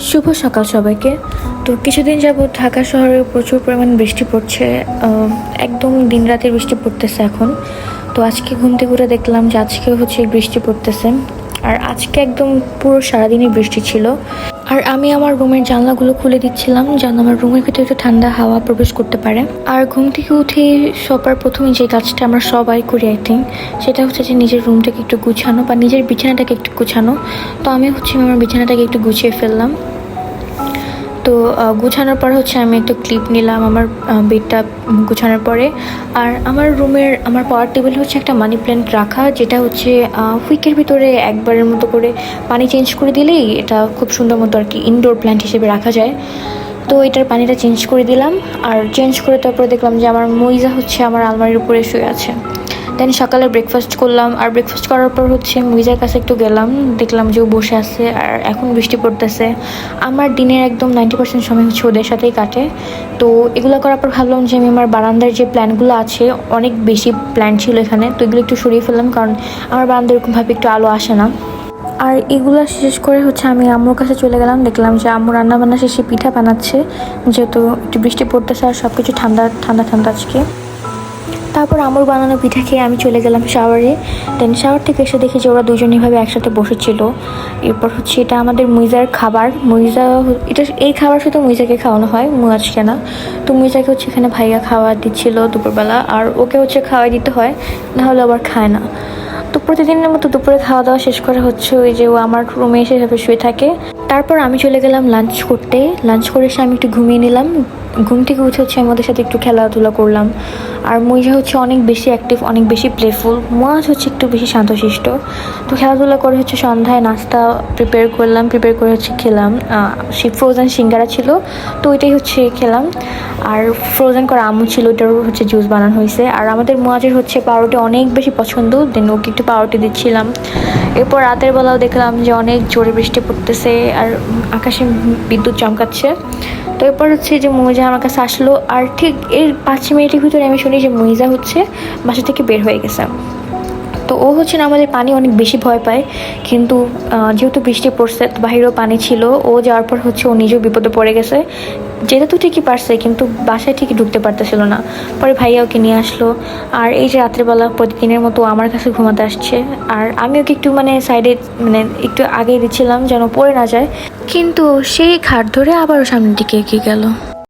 শুভ সকাল সবাইকে। তো কিছুদিন যাবত ঢাকা শহরে প্রচুর পরিমাণ বৃষ্টি পড়ছে, একদম দিন রাতের বৃষ্টি পড়তেছে এখন। তো আজকে ঘুম থেকে উঠে দেখলাম যে আজকেও হচ্ছে বৃষ্টি পড়তেছে, আর আজকে একদম পুরো সারাদিনই বৃষ্টি ছিল। আর আমি আমার রুমের জানলাগুলো খুলে দিচ্ছিলাম যেন আমার রুমের ভিতরে একটু ঠান্ডা হাওয়া প্রবেশ করতে পারে। আর ঘুম থেকে উঠে সবার প্রথমে যে কাজটা আমরা সবাই করি আই থিঙ্ক, সেটা হচ্ছে যে নিজের রুমটাকে একটু গুছানো বা নিজের বিছানাটাকে একটু গুছানো। তো আমি হচ্ছে আমার বিছানাটাকে একটু গুছিয়ে ফেললাম। তো গুছানোর পর হচ্ছে আমি একটা ক্লিপ নিলাম আমার বেডটা গুছানোর পরে। আর আমার পাওয়ার টেবিল হচ্ছে একটা মানি প্ল্যান্ট রাখা, যেটা হচ্ছে উইকের ভিতরে একবারের মতো করে পানি চেঞ্জ করে দিলেই এটা খুব সুন্দর মতো আর কি ইনডোর প্ল্যান্ট হিসেবে রাখা যায়। তো এটার পানিটা চেঞ্জ করে দিলাম, আর চেঞ্জ করে তারপরে দেখলাম যে আমার মইজা হচ্ছে আমার আলমারির উপরে শুয়ে আছে। দেন সকালে ব্রেকফাস্ট করলাম, আর ব্রেকফাস্ট করার পর হচ্ছে মুইজার কাছে একটু গেলাম, দেখলাম যে ও বসে আছে আর এখন বৃষ্টি পড়তেছে। আমার দিনের একদম 90% সময় হচ্ছে ওদের সাথেই কাটে। তো এগুলো করার পর ভাবলাম যে আমি আমার বারান্দার যে প্ল্যান্টগুলো আছে, অনেক বেশি প্ল্যান্ট ছিল এখানে, তো এগুলো একটু সরিয়ে ফেললাম, কারণ আমার বারান্দা এরকমভাবে একটু আলো আসে না। আর এগুলো শেষ করে হচ্ছে আমি আম্মুর কাছে চলে গেলাম, দেখলাম যে আম্মু রান্নাবান্না শেষে পিঠা বানাচ্ছে, যেহেতু একটু বৃষ্টি পড়তেছে আর সব কিছু ঠান্ডা ঠান্ডা ঠান্ডা আজকে। তারপর আম্মুর বানানো পিঠা খেয়ে আমি চলে গেলাম শাওয়ারে। দেন শাওয়ার থেকে এসে দেখি যে ওরা দুজনেইভাবে একসাথে বসেছিল। এরপর হচ্ছে এটা আমাদের মুইজার খাবার। এই খাবার শুধু মুইজাকে খাওয়ানো হয়, আজকে না। তো মুইজাকে হচ্ছে এখানে ভাইয়া খাওয়া দিচ্ছিল দুপুরবেলা, আর ওকে হচ্ছে খাওয়াই দিতে হয়, নাহলে আবার খায় না। তো প্রতিদিনের মতো দুপুরে খাওয়া দাওয়া শেষ করা হচ্ছে ওই যে ও আমার রুমে এসে শুয়ে থাকে। তারপর আমি চলে গেলাম লাঞ্চ করতে। লাঞ্চ করে এসে আমি একটু ঘুমিয়ে নিলাম। ঘুম থেকে উঠে হচ্ছে আমি ওদের সাথে একটু খেলাধুলা করলাম। আর মুইজা হচ্ছে অনেক বেশি অ্যাক্টিভ, অনেক বেশি প্লেফুল। মুয়াজ হচ্ছে একটু বেশি শান্তশিষ্ট। তো খেলাধুলা করে হচ্ছে সন্ধ্যায় নাস্তা প্রিপেয়ার করে হচ্ছে খেলাম। সেই ফ্রোজেন সিঙ্গারা ছিল, তো ওইটাই হচ্ছে খেলাম। আর ফ্রোজেন করা আমু ছিল, ওইটারও হচ্ছে জুস বানানো হয়েছে। আর আমাদের মুয়াজের হচ্ছে পাউরুটি অনেক বেশি পছন্দ, দেন ওকে একটু পাউরুটি দিচ্ছিলাম। এরপর রাতের বেলাও দেখলাম যে অনেক জোরে বৃষ্টি পড়তেছে আর আকাশে বিদ্যুৎ চমকাচ্ছে। তো এরপর হচ্ছে যে মুইজা আমার কাছে আসলো, আর ঠিক এর 5 মিনিটের ভিতরে আমি শুনি যে মুইজা হচ্ছে বাসা থেকে বের হয়ে গেছে। তো ও হচ্ছে না আমাদের পানি অনেক বেশি ভয় পায়, কিন্তু যেহেতু বৃষ্টি পড়ছে তো বাহিরেও পানি ছিল, ও যাওয়ার পর হচ্ছে ও নিজেও বিপদে পড়ে গেছে। যেতে তো ঠিকই পারছে, কিন্তু বাসায় ঠিকই ঢুকতে পারতেছিল না। পরে ভাইয়া ওকে নিয়ে আসলো। আর এই যে রাত্রেবেলা প্রতিদিনের মতো আমার কাছে ঘুমাতে আসছে, আর আমি ওকে একটু সাইডে একটু আগেই দিচ্ছিলাম যেন পড়ে না যায়, কিন্তু সেই খাট ধরে আবারও সামনের দিকে এগিয়ে গেল।